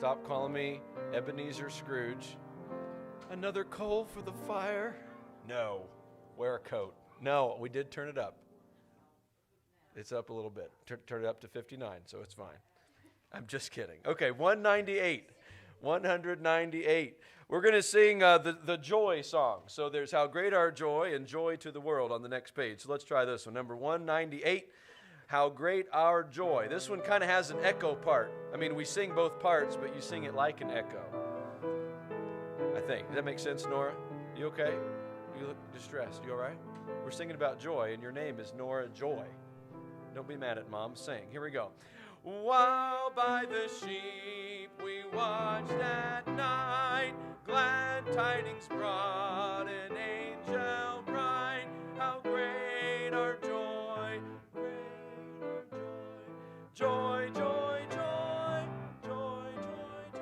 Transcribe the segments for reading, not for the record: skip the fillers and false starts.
Stop calling me Ebenezer Scrooge. Another coal for the fire? No. Wear a coat. No, we did turn it up. It's up a little bit. Turn it up to 59, so it's fine. I'm just kidding. Okay, 198. 198. We're going to sing the joy song. So there's How Great Our Joy and Joy to the World on the next page. So let's try this one. Number 198, How Great Our Joy. This one kind of has an echo part. I mean, we sing both parts, but you sing it like an echo, I think. Does that make sense, Nora? You okay? You look distressed. You all right? We're singing about joy, and your name is Nora Joy. Don't be mad at Mom. Sing. Here we go. While by the sheep we watched at night, glad tidings brought an angel bright. How great our joy, great our joy. Joy, joy, joy, joy, joy, joy.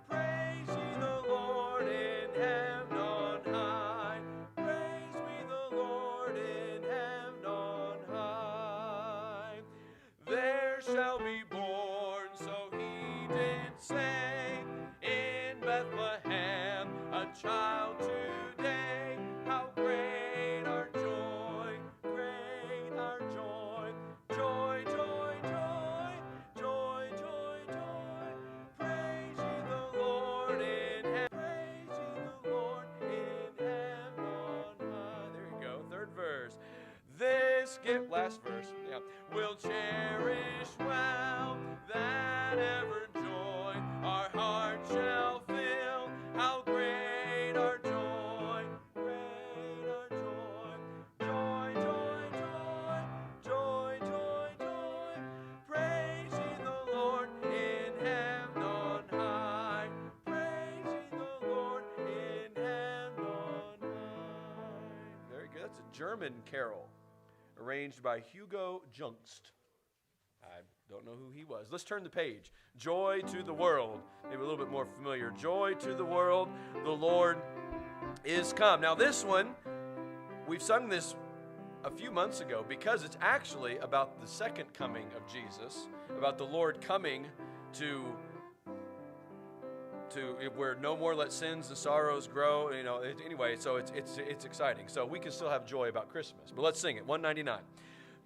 Praise ye the Lord in heaven on high. Praise we the Lord in heaven on high. There shall be born, so he did say, in Bethlehem a child today. How great our joy, great our joy. Joy, joy, joy, joy, joy, joy. Praise ye the Lord in heaven. Praise ye the Lord in heaven on high. There you go, third verse. This gift, last verse, yeah, will cherish well that ever joy our heart shall fill. How great our joy, great our joy. Joy, joy, joy, joy, joy, joy. Praise ye the Lord in heaven on high. Praise ye the Lord in heaven on high. Very good. That's a German carol, arranged by Hugo Jungst. I don't know who he was. Let's turn the page. Joy to the world. Maybe a little bit more familiar. Joy to the world. The Lord is come. Now this one, we've sung this a few months ago because it's actually about the second coming of Jesus, about the Lord coming to where no more let sins and sorrows grow. Anyway, so it's exciting. So we can still have joy about Christmas. But let's sing it. 199.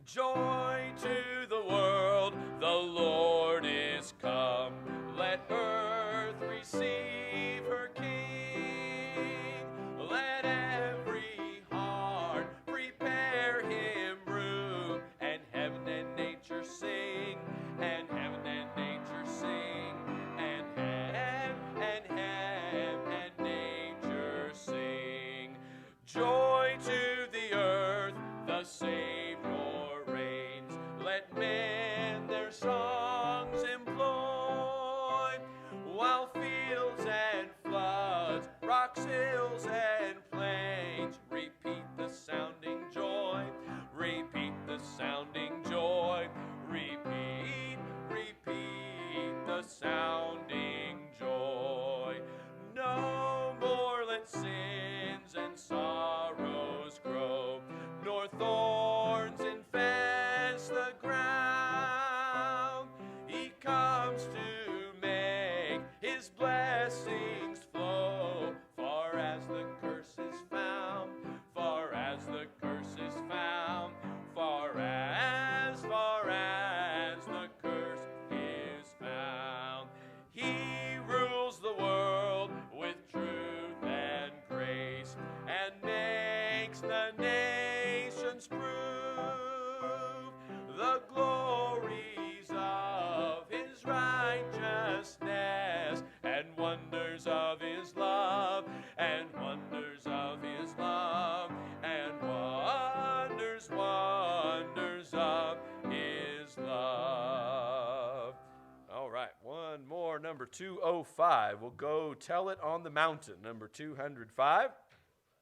Joy to the world, the Lord is come. Let earth receive her King. Let every heart prepare him room, and heaven and nature sing, and heaven and nature sing, and nature sing. Joy to the earth, the Savior reigns. Let men their songs employ, while fields and floods, rocks, hills, and plains repeat the sounding joy. Repeat the sounding joy. Repeat, repeat the sounding joy. No more let sins and sorrows grow, nor thorns infest the ground. He comes to make his blessings flow, far as the curse is found, far as the curse is found, far as the curse is found. He rules the world with truth and grace, and makes the nations prove the glories of his righteousness, and wonders of his love, and wonders of his love, and wonders of his love. All right, one more, number 205. We'll go Tell It on the Mountain, number 205.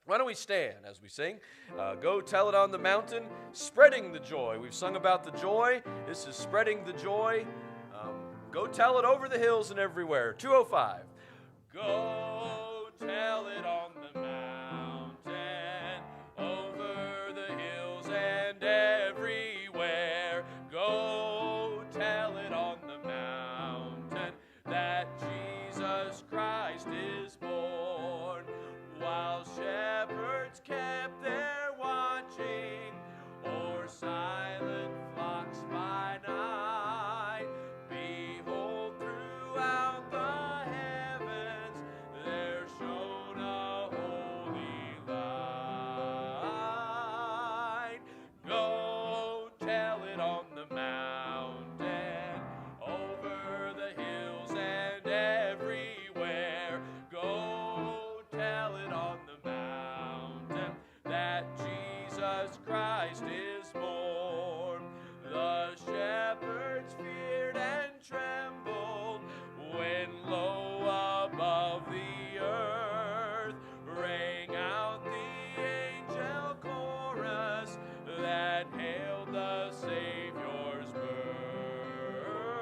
Why don't we stand as we sing? Go tell it on the mountain, spreading the joy. We've sung about the joy. This is spreading the joy. Go tell it over the hills and everywhere. 205. Go tell it on the mountain, over the hills and everywhere. Go tell it on the mountain, that shepherds kept their watching, o'er silent flocks by night. Behold, throughout the heavens there shone a holy light. Go tell it on the mountain, over the hills and everywhere. Go tell it on the mountain that Jesus Christ is born. The shepherds feared and trembled when low above the earth rang out the angel chorus that hailed the Savior's birth.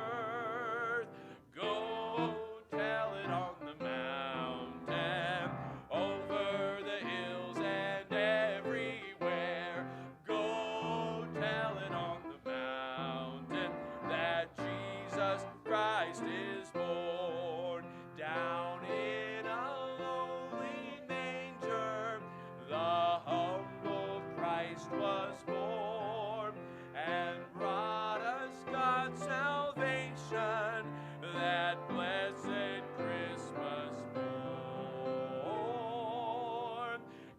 Go tell it on the mountain, over the hills and everywhere. Go tell it on the mountain that Jesus Christ is born. Down in a lowly manger, the humble Christ was born, and brought us God's salvation, that blessed Christmas morn.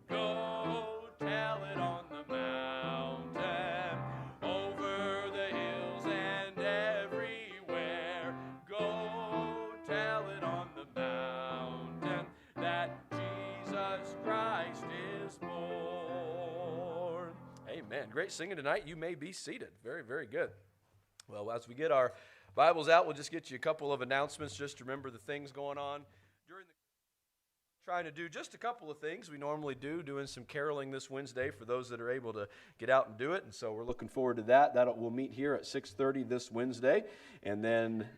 Go tell it on the mountain, over the hills and everywhere. Go tell it on the mountain that Jesus Christ is born. Amen. Great singing tonight. You may be seated. Very, very good. Well, as we get our Bibles out, we'll just get you a couple of announcements just to remember the things going on during the trying to do just a couple of things we normally do, doing some caroling this Wednesday for those that are able to get out and do it, and so we're looking forward to that. We'll meet here at 6:30 this Wednesday, and then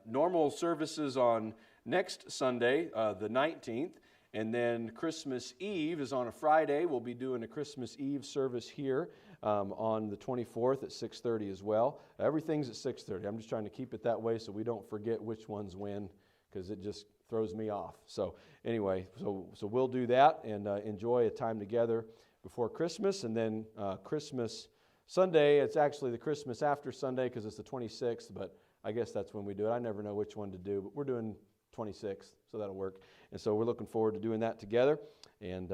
normal services on next Sunday, the 19th, and then Christmas Eve is on a Friday. We'll be doing a Christmas Eve service here on the 24th at 6:30 as well. Everything's at 6:30. I'm just trying to keep it that way so we don't forget which one's when, because it just throws me off. So anyway, so we'll do that and enjoy a time together before Christmas. And then Christmas Sunday, it's actually the Christmas after Sunday because it's the 26th, but I guess that's when we do it. I never know which one to do, but we're doing 26th, so that'll work. And so we're looking forward to doing that together and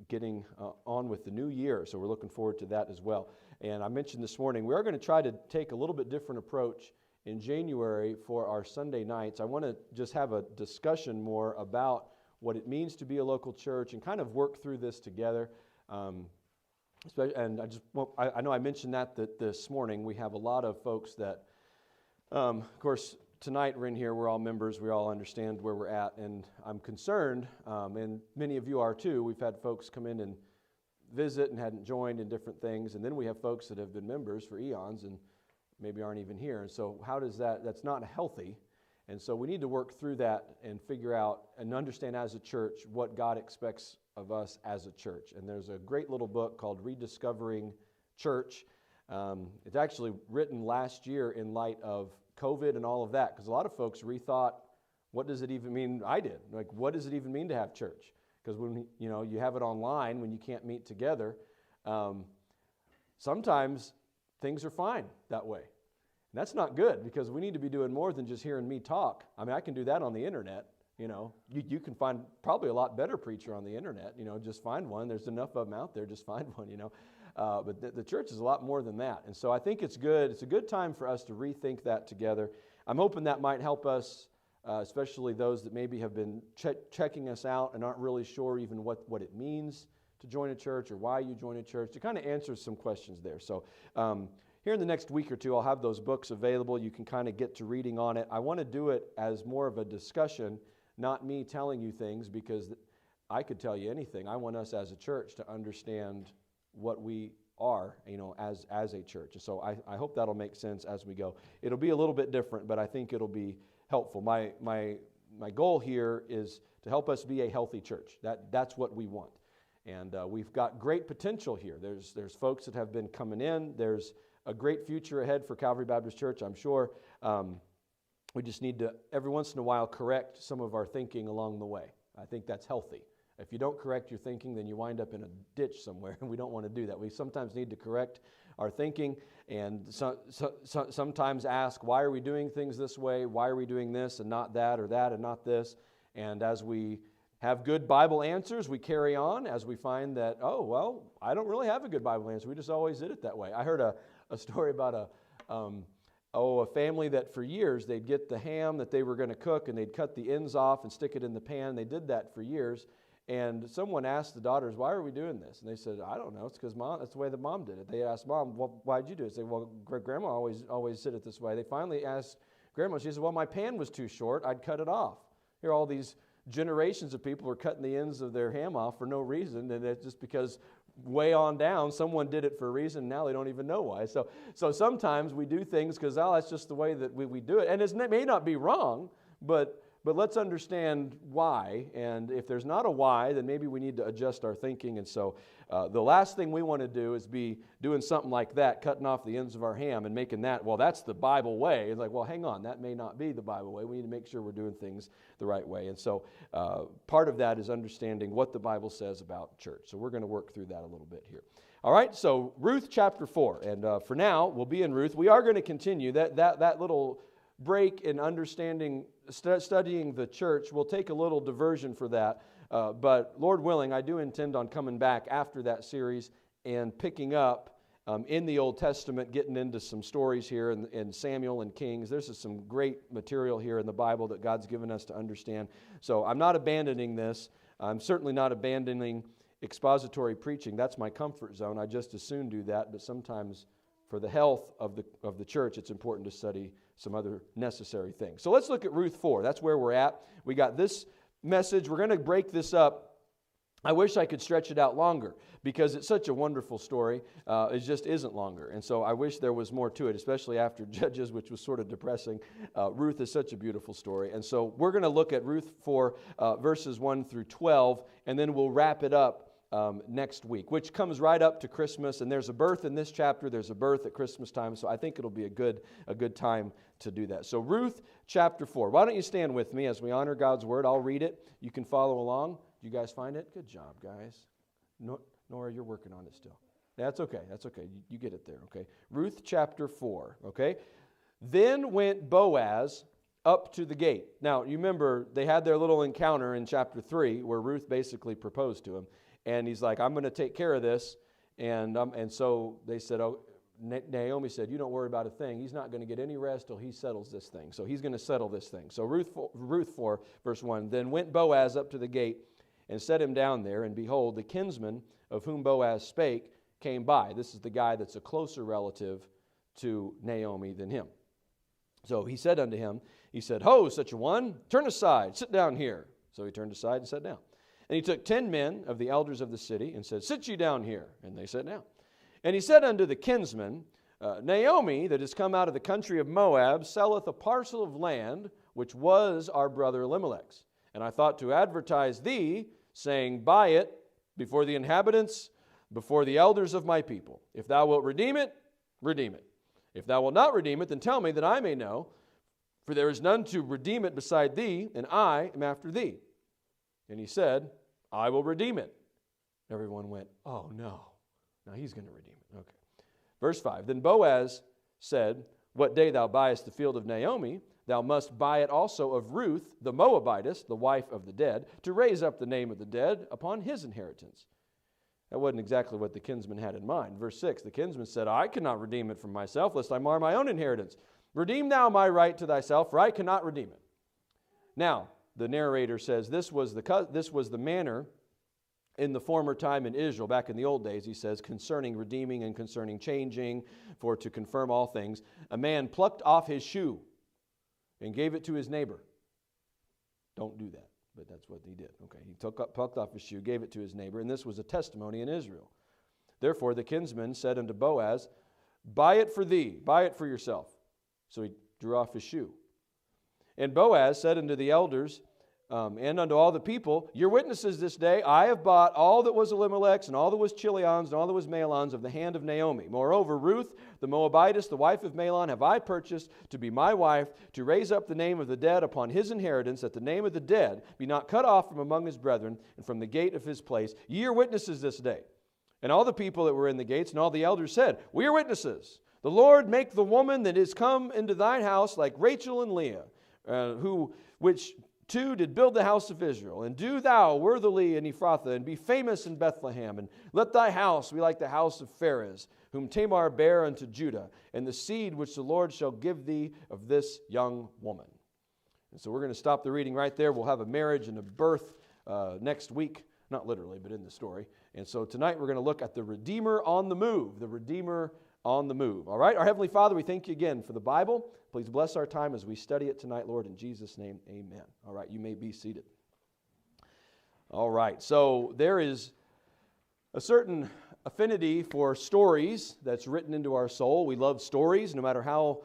getting on with the new year. So we're looking forward to that as well. And I mentioned this morning, we are going to try to take a little bit different approach in January for our Sunday nights. I want to just have a discussion more about what it means to be a local church and kind of work through this together. And I know I mentioned that this morning. We have a lot of folks that, of course, tonight we're in here, we're all members, we all understand where we're at, and I'm concerned, and many of you are too. We've had folks come in and visit and hadn't joined in different things, and then we have folks that have been members for eons and maybe aren't even here. And so how does that's not healthy. And so we need to work through that and figure out and understand as a church what God expects of us as a church. And there's a great little book called Rediscovering Church. It's actually written last year in light of COVID and all of that, because a lot of folks rethought, what does it even mean? I did. Like, what does it even mean to have church? Because when you have it online, when you can't meet together, sometimes things are fine that way. And that's not good, because we need to be doing more than just hearing me talk. I mean, I can do that on the internet. You can find probably a lot better preacher on the internet. Just find one. There's enough of them out there. Just find one. But the church is a lot more than that. And so I think it's good. It's a good time for us to rethink that together. I'm hoping that might help us, especially those that maybe have been checking us out and aren't really sure even what it means to join a church or why you join a church, to kind of answer some questions there. So here in the next week or two, I'll have those books available. You can kind of get to reading on it. I want to do it as more of a discussion, not me telling you things, because I could tell you anything. I want us as a church to understand what we are, as a church. So I hope that'll make sense as we go. It'll be a little bit different, but I think it'll be helpful. My goal here is to help us be a healthy church. That's what we want. And we've got great potential here. There's folks that have been coming in. There's a great future ahead for Calvary Baptist Church, I'm sure. We just need to, every once in a while, correct some of our thinking along the way. I think that's healthy. If you don't correct your thinking, then you wind up in a ditch somewhere, and we don't want to do that. We sometimes need to correct our thinking, and sometimes ask, why are we doing things this way? Why are we doing this and not that, or that and not this? And as we have good Bible answers, we carry on. As we find that, oh, well, I don't really have a good Bible answer. We just always did it that way. I heard a story about a family that for years they'd get the ham that they were going to cook, and they'd cut the ends off and stick it in the pan. They did that for years. And someone asked the daughters, why are we doing this? And they said, I don't know. It's because Mom, that's the way that Mom did it. They asked Mom, well, why'd you do it? They said, well, Grandma always did it this way. They finally asked Grandma, she said, well, my pan was too short. I'd cut it off. Here all these generations of people were cutting the ends of their ham off for no reason, and it's just because way on down, someone did it for a reason, and now they don't even know why. So sometimes we do things because, that's just the way that we do it. And it may not be wrong, but let's understand why. And if there's not a why, then maybe we need to adjust our thinking. And so the last thing we want to do is be doing something like that, cutting off the ends of our ham and making that, well, that's the Bible way. It's like, well, hang on, that may not be the Bible way. We need to make sure we're doing things the right way. And so part of that is understanding what the Bible says about church. So we're going to work through that a little bit here. All right, so Ruth chapter 4. And for now, we'll be in Ruth. We are going to continue that little break in understanding, studying the church. We'll take a little diversion for that. But Lord willing, I do intend on coming back after that series and picking up in the Old Testament, getting into some stories here in Samuel and Kings. There's some great material here in the Bible that God's given us to understand. So I'm not abandoning this. I'm certainly not abandoning expository preaching. That's my comfort zone. I just as soon do that. But sometimes for the health of the church, it's important to study some other necessary things. So let's look at Ruth 4. That's where we're at. We got this message. We're going to break this up. I wish I could stretch it out longer because it's such a wonderful story. It just isn't longer. And so I wish there was more to it, especially after Judges, which was sort of depressing. Ruth is such a beautiful story. And so we're going to look at Ruth 4, verses 1 through 12, and then we'll wrap it up next week, which comes right up to Christmas. And there's a birth in this chapter. There's a birth at Christmas time. So I think it'll be a good time to do that. So Ruth chapter 4. Why don't you stand with me as we honor God's word? I'll read it. You can follow along. You guys find it? Good job, guys. Nora, you're working on it still. That's okay. That's okay. You get it there, okay? Ruth chapter 4, okay? Then went Boaz up to the gate. Now, you remember they had their little encounter in chapter 3 where Ruth basically proposed to him. And he's like, I'm going to take care of this. And so they said, Naomi said, you don't worry about a thing. He's not going to get any rest till he settles this thing. So he's going to settle this thing. So Ruth 4, verse 1, then went Boaz up to the gate and set him down there. And behold, the kinsman of whom Boaz spake came by. This is the guy that's a closer relative to Naomi than him. So he said unto him, he said, Ho, such a one, turn aside, sit down here. So he turned aside and sat down. And he took 10 men of the elders of the city and said, Sit ye down here. And they sat down. And he said unto the kinsman, Naomi, that is come out of the country of Moab, selleth a parcel of land, which was our brother Elimelech's. And I thought to advertise thee, saying, Buy it before the inhabitants, before the elders of my people. If thou wilt redeem it, redeem it. If thou wilt not redeem it, then tell me that I may know. For there is none to redeem it beside thee, and I am after thee. And he said, I will redeem it. Everyone went, oh no. Now he's going to redeem it. Okay. Verse 5, then Boaz said, What day thou buyest the field of Naomi, thou must buy it also of Ruth, the Moabitess, the wife of the dead, to raise up the name of the dead upon his inheritance. That wasn't exactly what the kinsman had in mind. Verse 6, the kinsman said, I cannot redeem it from myself, lest I mar my own inheritance. Redeem thou my right to thyself, for I cannot redeem it. Now, the narrator says this was the manner in the former time in Israel, back in the old days, he says, concerning redeeming and concerning changing, for to confirm all things, a man plucked off his shoe and gave it to his neighbor. Don't do that, but that's what he did. Okay, he plucked off his shoe, gave it to his neighbor, and this was a testimony in Israel. Therefore the kinsman said unto Boaz, Buy it for thee, buy it for yourself. So he drew off his shoe. And Boaz said unto the elders and unto all the people, you're witnesses this day, I have bought all that was Elimelech's, and all that was Chilion's, and all that was Mahlon's of the hand of Naomi. Moreover, Ruth, the Moabitess, the wife of Mahlon, have I purchased to be my wife, to raise up the name of the dead upon his inheritance, that the name of the dead be not cut off from among his brethren, and from the gate of his place. Ye are witnesses this day. And all the people that were in the gates, and all the elders said, we are witnesses. The Lord make the woman that is come into thine house like Rachel and Leah, which two did build the house of Israel. And do thou worthily in Ephrathah, and be famous in Bethlehem. And let thy house be like the house of Pharez, whom Tamar bare unto Judah, and the seed which the Lord shall give thee of this young woman. And so we're going to stop the reading right there. We'll have a marriage and a birth next week. Not literally, but in the story. And so tonight we're going to look at the Redeemer on the move. The Redeemer on the move. All right? Our Heavenly Father, we thank you again for the Bible. Please bless our time as we study it tonight, Lord. In Jesus' name, amen. All right, you may be seated. All right, so there is a certain affinity for stories that's written into our soul. We love stories, no matter how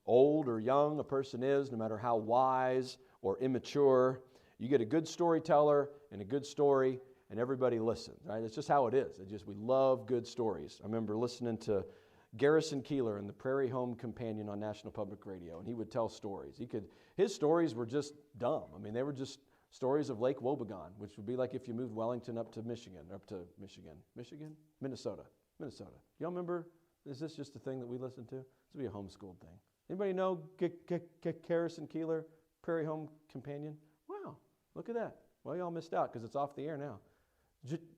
old or young a person is, no matter how wise or immature. You get a good storyteller and a good story, and everybody listens, right? It's just how it is. We love good stories. I remember listening to Garrison Keillor in the Prairie Home Companion on National Public Radio, and he would tell stories. His stories were just dumb. I mean, they were just stories of Lake Wobegon, which would be like if you moved Wellington up to Minnesota. Y'all remember? Is this just a thing that we listen to? This would be a homeschooled thing. Anybody know Garrison Keillor, Prairie Home Companion? Wow, look at that. Well, y'all missed out because it's off the air now.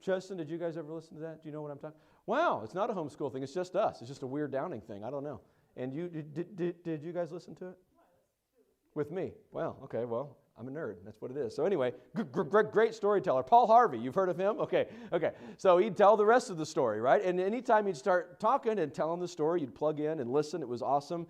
Justin, did you guys ever listen to that? Do you know what I'm talking? Wow, it's not a homeschool thing. It's just us. It's just a weird Downing thing. I don't know. And you did you guys listen to it? With me? Well, okay. Well, I'm a nerd. That's what it is. So anyway, great storyteller. Paul Harvey. You've heard of him? Okay. So he'd tell the rest of the story, right? And anytime he'd start talking and telling the story, you'd plug in and listen. It was awesome.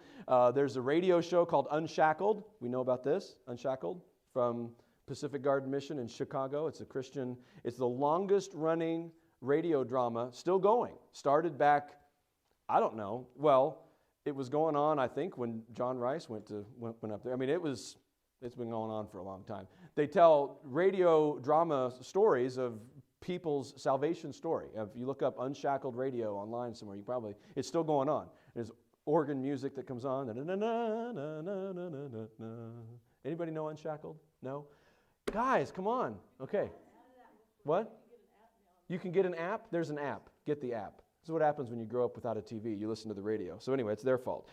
There's a radio show called Unshackled. We know about this. Unshackled from Pacific Garden Mission in Chicago. It's the longest running radio drama still going. Started back, I don't know. Well, it was going on, I think, when John Rice went up there. I mean, it's been going on for a long time. They tell radio drama stories of people's salvation story. If you look up Unshackled Radio online somewhere, it's still going on. There's organ music that comes on. Anybody know Unshackled? No? Guys, come on. Okay. What? You can get an app? There's an app. Get the app. This is what happens when you grow up without a TV. You listen to the radio. So anyway, it's their fault.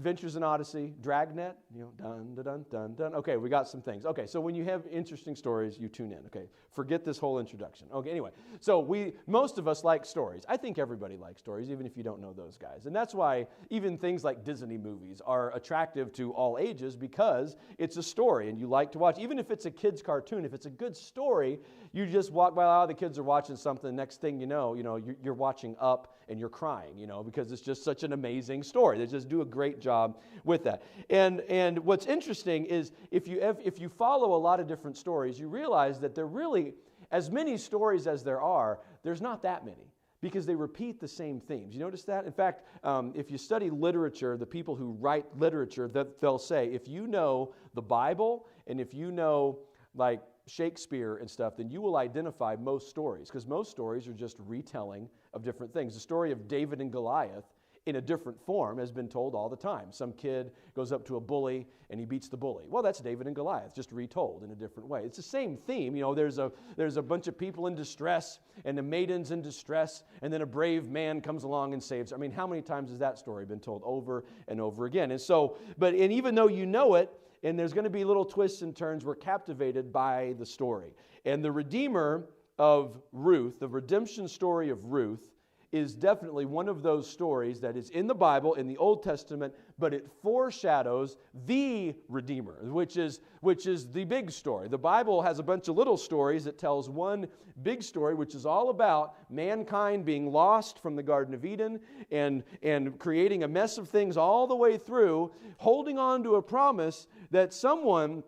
Ventures in Odyssey, Dragnet, dun, dun, dun, dun, dun. Okay, we got some things. Okay, so when you have interesting stories, you tune in. Okay, forget this whole introduction. Okay, anyway, so most of us like stories. I think everybody likes stories, even if you don't know those guys. And that's why even things like Disney movies are attractive to all ages, because it's a story and you like to watch. Even if it's a kid's cartoon, if it's a good story, you just walk by, the kids are watching something. Next thing you know, you're watching Up and you're crying, because it's just such an amazing story. They just do a great job with that. And what's interesting is if you follow a lot of different stories, you realize that there really, as many stories as there are, there's not that many, because they repeat the same themes. You notice that? In fact, if you study literature, the people who write literature, that they'll say, if you know the Bible and if you know like Shakespeare and stuff, then you will identify most stories, because most stories are just retelling of different things. The story of David and Goliath in a different form has been told all the time. Some kid goes up to a bully and he beats the bully. Well, that's David and Goliath, just retold in a different way. It's the same theme. There's a bunch of people in distress and the maiden's in distress, and then a brave man comes along and saves her. I mean, how many times has that story been told over and over again? And so, and even though you know it, and there's going to be little twists and turns, we're captivated by the story. And the Redeemer of Ruth, the redemption story of Ruth, is definitely one of those stories that is in the Bible, in the Old Testament, but it foreshadows the Redeemer, which is the big story. The Bible has a bunch of little stories that tells one big story, which is all about mankind being lost from the Garden of Eden and creating a mess of things all the way through, holding on to a promise that someone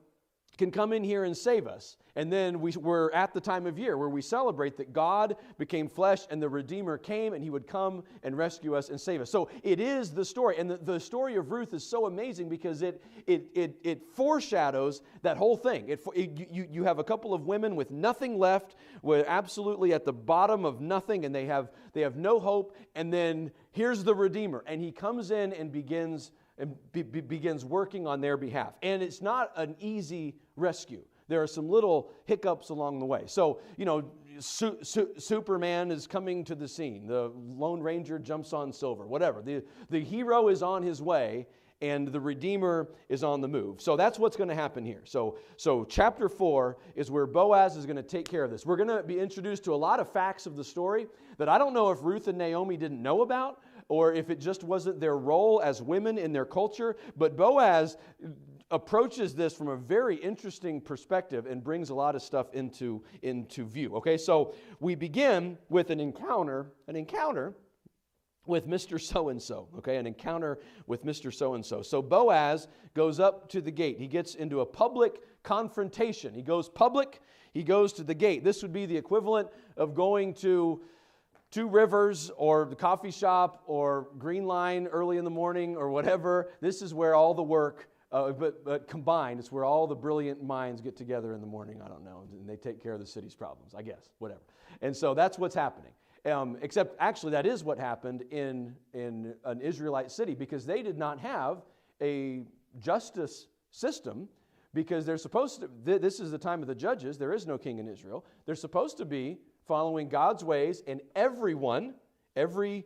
can come in here and save us. And then we're at the time of year where we celebrate that God became flesh and the Redeemer came and He would come and rescue us and save us. So it is the story. And the story of Ruth is so amazing because it foreshadows that whole thing. You have a couple of women with nothing left, with absolutely at the bottom of nothing, and they have no hope. And then here's the Redeemer, and He comes in and begins working on their behalf. And it's not an easy rescue. There are some little hiccups along the way. So, Superman is coming to the scene. The Lone Ranger jumps on silver, whatever. The hero is on his way, and the Redeemer is on the move. So that's what's going to happen here. So chapter 4 is where Boaz is going to take care of this. We're going to be introduced to a lot of facts of the story that I don't know if Ruth and Naomi didn't know about, or if it just wasn't their role as women in their culture. But Boaz approaches this from a very interesting perspective and brings a lot of stuff into view. Okay, so we begin with an encounter with Mr. So-and-so. Okay, an encounter with Mr. So-and-so. So Boaz goes up to the gate. He gets into a public confrontation. He goes public. He goes to the gate. This would be the equivalent of going to Two Rivers or the coffee shop or Green Line early in the morning or whatever. This is where all the work, but combined, it's where all the brilliant minds get together in the morning, I don't know, and they take care of the city's problems, I guess, whatever. And so that's what's happening. Except actually that is what happened in an Israelite city, because they did not have a justice system, because they're supposed to, this is the time of the judges, there is no king in Israel. They're supposed to be following God's ways, and everyone, every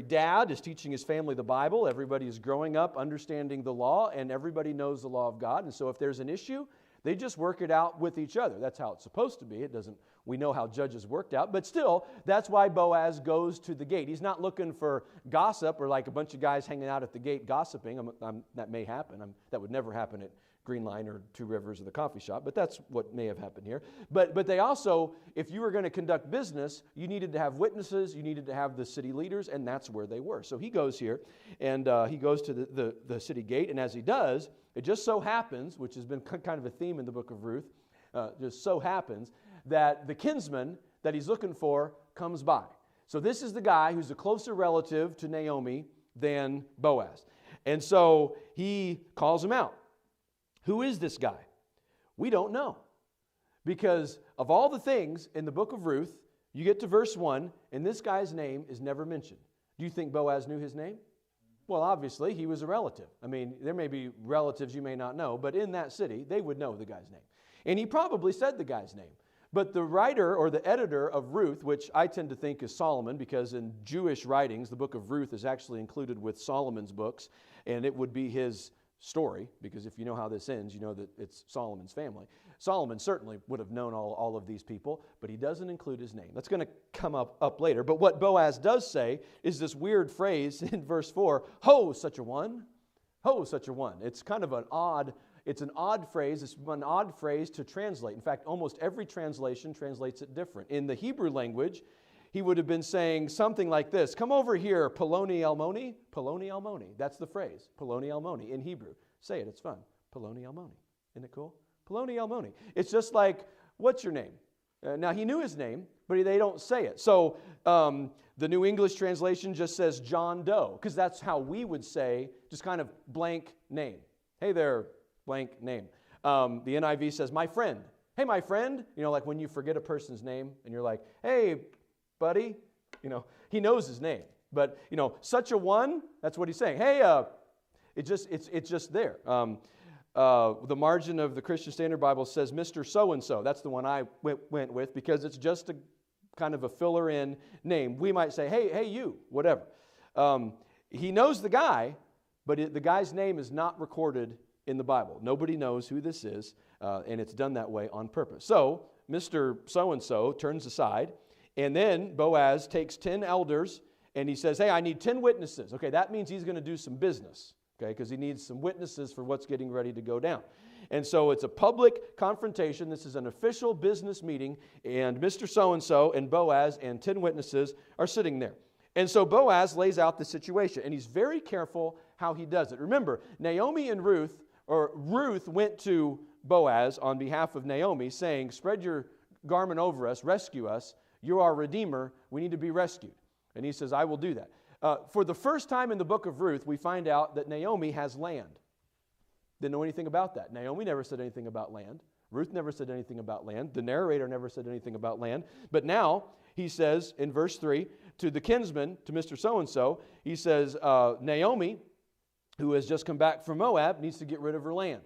dad is teaching his family the Bible, everybody is growing up understanding the law, and everybody knows the law of God. And so if there's an issue, they just work it out with each other. That's how it's supposed to be. We know how judges worked out, but still, that's why Boaz goes to the gate. He's not looking for gossip or like a bunch of guys hanging out at the gate gossiping. That may happen. That would never happen at Green Line or Two Rivers or the coffee shop, but that's what may have happened here. But they also, if you were going to conduct business, you needed to have witnesses, you needed to have the city leaders, and that's where they were. So he goes here, and he goes to the city gate, and as he does, it just so happens, which has been kind of a theme in the book of Ruth, just so happens that the kinsman that he's looking for comes by. So this is the guy who's a closer relative to Naomi than Boaz. And so he calls him out. Who is this guy? We don't know. Because of all the things in the book of Ruth, you get to verse 1, and this guy's name is never mentioned. Do you think Boaz knew his name? Well, obviously, he was a relative. I mean, there may be relatives you may not know, but in that city, they would know the guy's name. And he probably said the guy's name. But the writer or the editor of Ruth, which I tend to think is Solomon, because in Jewish writings, the book of Ruth is actually included with Solomon's books, and it would be his story, because if you know how this ends, you know that it's Solomon's family. Solomon certainly would have known all of these people, but he doesn't include his name. That's going to come up later. But what Boaz does say is this weird phrase in verse 4, ho, such a one. Ho, such a one. It's kind of an odd phrase. It's an odd phrase to translate. In fact, almost every translation translates it different. In the Hebrew language, he would have been saying something like this. Come over here, Poloni Almoni. Poloni Almoni. That's the phrase. Poloni Almoni in Hebrew. Say it. It's fun. Poloni Almoni. Isn't it cool? Poloni Almoni. It's just like, what's your name? Now, he knew his name, but they don't say it. So the New English translation just says John Doe, because that's how we would say just kind of blank name. Hey there, blank name. The NIV says, my friend. Hey, my friend. You know, like when you forget a person's name and you're like, hey, buddy. You know, he knows his name. But, you know, such a one, that's what he's saying. Hey, it's just there. The margin of the Christian Standard Bible says Mr. So-and-so. That's the one I went with, because it's just a kind of a filler-in name. We might say, hey, you, whatever. He knows the guy, but the guy's name is not recorded in the Bible. Nobody knows who this is, and it's done that way on purpose. So Mr. So-and-so turns aside, and then Boaz takes 10 elders, and he says, hey, I need 10 witnesses. Okay, that means he's going to do some business, okay, because he needs some witnesses for what's getting ready to go down. And so it's a public confrontation. This is an official business meeting, and Mr. So-and-so and Boaz and 10 witnesses are sitting there. And so Boaz lays out the situation, and he's very careful how he does it. Remember, Naomi and Ruth went to Boaz on behalf of Naomi, saying, spread your garment over us, rescue us. You're our Redeemer. We need to be rescued. And he says, I will do that. For the first time in the book of Ruth, we find out that Naomi has land. Didn't know anything about that. Naomi never said anything about land. Ruth never said anything about land. The narrator never said anything about land. But now he says in verse 3 to the kinsman, to Mr. So-and-so, he says, Naomi, who has just come back from Moab, needs to get rid of her land.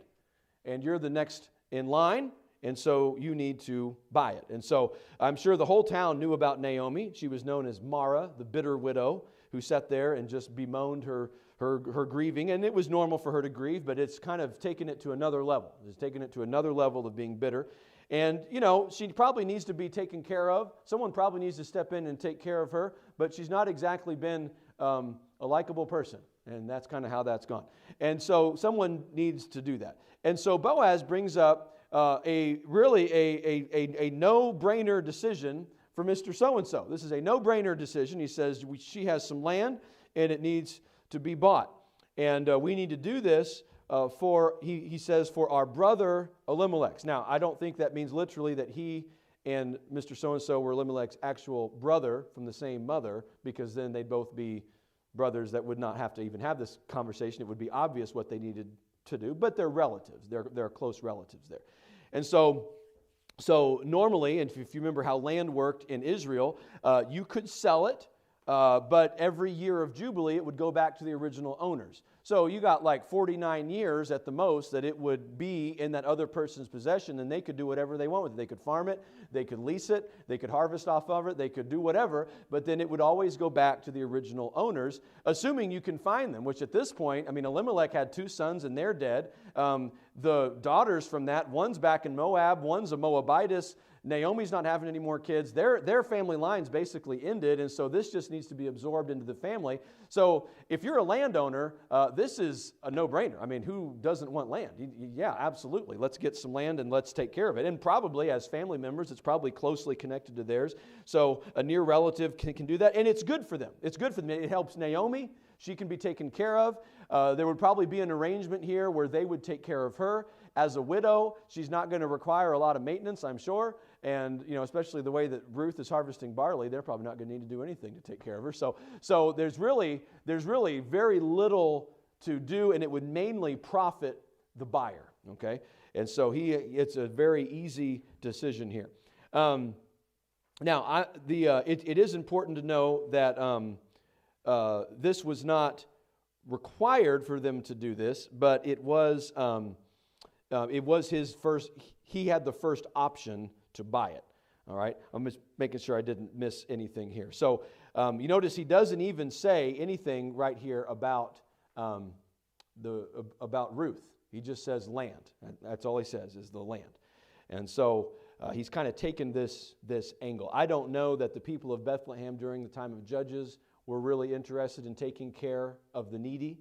And you're the next in line, and so you need to buy it. And so I'm sure the whole town knew about Naomi. She was known as Mara, the bitter widow, who sat there and just bemoaned her grieving. And it was normal for her to grieve, but it's kind of taken it to another level. It's taken it to another level of being bitter. And, you know, she probably needs to be taken care of. Someone probably needs to step in and take care of her, but she's not exactly been a likable person. And that's kind of how that's gone. And so someone needs to do that. And so Boaz brings up a no-brainer decision for Mr. So-and-so. This is a no-brainer decision. He says she has some land and it needs to be bought. And we need to do this he says, for our brother Elimelech. Now, I don't think that means literally that he and Mr. So-and-so were Elimelech's actual brother from the same mother, because then they'd both be brothers that would not have to even have this conversation. It would be obvious what they needed to do, but they're relatives. They're close relatives there. And so normally, and if you remember how land worked in Israel, you could sell it, but every year of Jubilee, it would go back to the original owners. So you got like 49 years at the most that it would be in that other person's possession, and they could do whatever they want with it. They could farm it, they could lease it, they could harvest off of it, they could do whatever, but then it would always go back to the original owners, assuming you can find them, which at this point, I mean, Elimelech had 2 sons and they're dead. The daughters from that, one's back in Moab, one's a Moabitess. Naomi's not having any more kids. Their family line's basically ended, and so this just needs to be absorbed into the family. So if you're a landowner, this is a no-brainer. I mean, who doesn't want land? Yeah, absolutely. Let's get some land and let's take care of it. And probably as family members, it's probably closely connected to theirs. So a near relative can do that, and it's good for them. It's good for them. It helps Naomi. She can be taken care of. There would probably be an arrangement here where they would take care of her. As a widow, she's not going to require a lot of maintenance, I'm sure. And, you know, especially the way that Ruth is harvesting barley, they're probably not going to need to do anything to take care of her. So there's really very little to do, and it would mainly profit the buyer, okay? And so it's a very easy decision here. Now, it is important to know that this was not required for them to do this, but it was his first. He had the first option to buy it. All right, I'm just making sure I didn't miss anything here. So you notice he doesn't even say anything right here about Ruth. He just says land. That's all he says is the land. And so he's kind of taken this angle. I don't know that the people of Bethlehem during the time of Judges were really interested in taking care of the needy,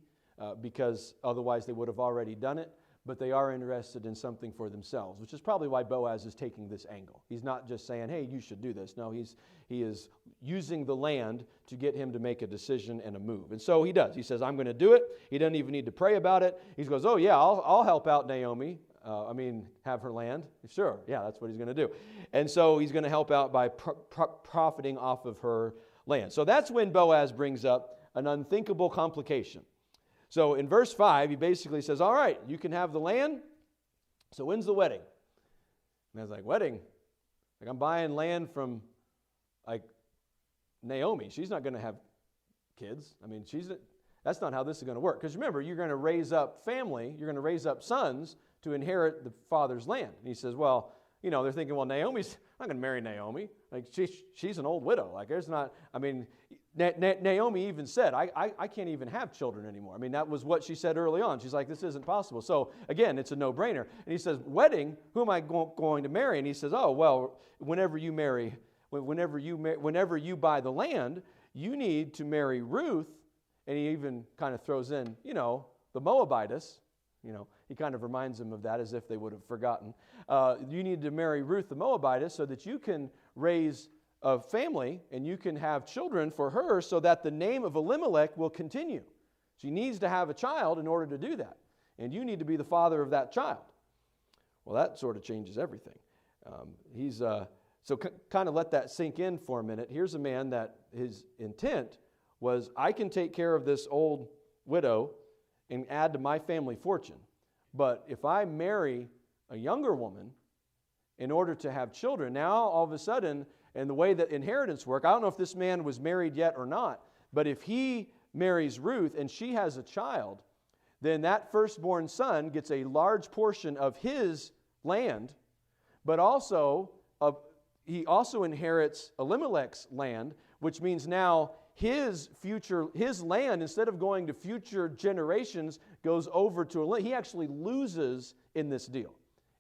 because otherwise they would have already done it. But they are interested in something for themselves, which is probably why Boaz is taking this angle. He's not just saying, hey, you should do this. No, he is using the land to get him to make a decision and a move. And so he does. He says, I'm going to do it. He doesn't even need to pray about it. He goes, oh, yeah, I'll help out Naomi. Have her land. Sure, yeah, that's what he's going to do. And so he's going to help out by profiting off of her land. So that's when Boaz brings up an unthinkable complication. So in verse 5, he basically says, all right, you can have the land. So when's the wedding? And I was like, wedding? Like, I'm buying land from, like, Naomi. She's not going to have kids. I mean, that's not how this is going to work. Because remember, you're going to raise up family. You're going to raise up sons to inherit the father's land. And he says, well, you know, they're thinking, well, Naomi's not going to marry Naomi. Like, she's an old widow. Like, there's not, I mean, Naomi even said, I can't even have children anymore. I mean, that was what she said early on. She's like, this isn't possible. So, again, it's a no-brainer. And he says, wedding, who am I going to marry? And he says, oh, well, whenever you buy the land, you need to marry Ruth. And he even kind of throws in, you know, the Moabitess. You know, he kind of reminds them of that as if they would have forgotten. You need to marry Ruth the Moabitess so that you can raise a family and you can have children for her so that the name of Elimelech will continue. She needs to have a child in order to do that. And you need to be the father of that child. Well, that sort of changes everything. So kind of let that sink in for a minute. Here's a man that his intent was, I can take care of this old widow and add to my family fortune. But if I marry a younger woman in order to have children, now all of a sudden, and the way that inheritance work, I don't know if this man was married yet or not, but if he marries Ruth and she has a child, then that firstborn son gets a large portion of his land, but also he also inherits Elimelech's land, which means now his land, instead of going to future generations, goes over to Elimelech. He actually loses in this deal.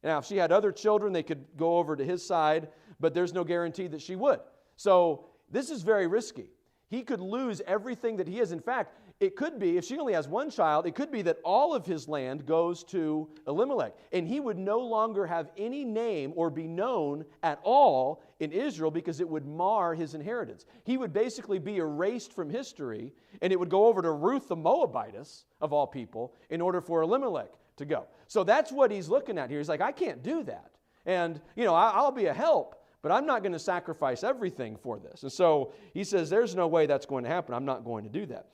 Now, if she had other children, they could go over to his side, but there's no guarantee that she would. So this is very risky. He could lose everything that he has. In fact, it could be, if she only has one child, it could be that all of his land goes to Elimelech. And he would no longer have any name or be known at all in Israel because it would mar his inheritance. He would basically be erased from history, and it would go over to Ruth the Moabitess, of all people, in order for Elimelech to go. So that's what he's looking at here. He's like, I can't do that. And, I'll be a help, but I'm not going to sacrifice everything for this. And so he says, there's no way that's going to happen. I'm not going to do that.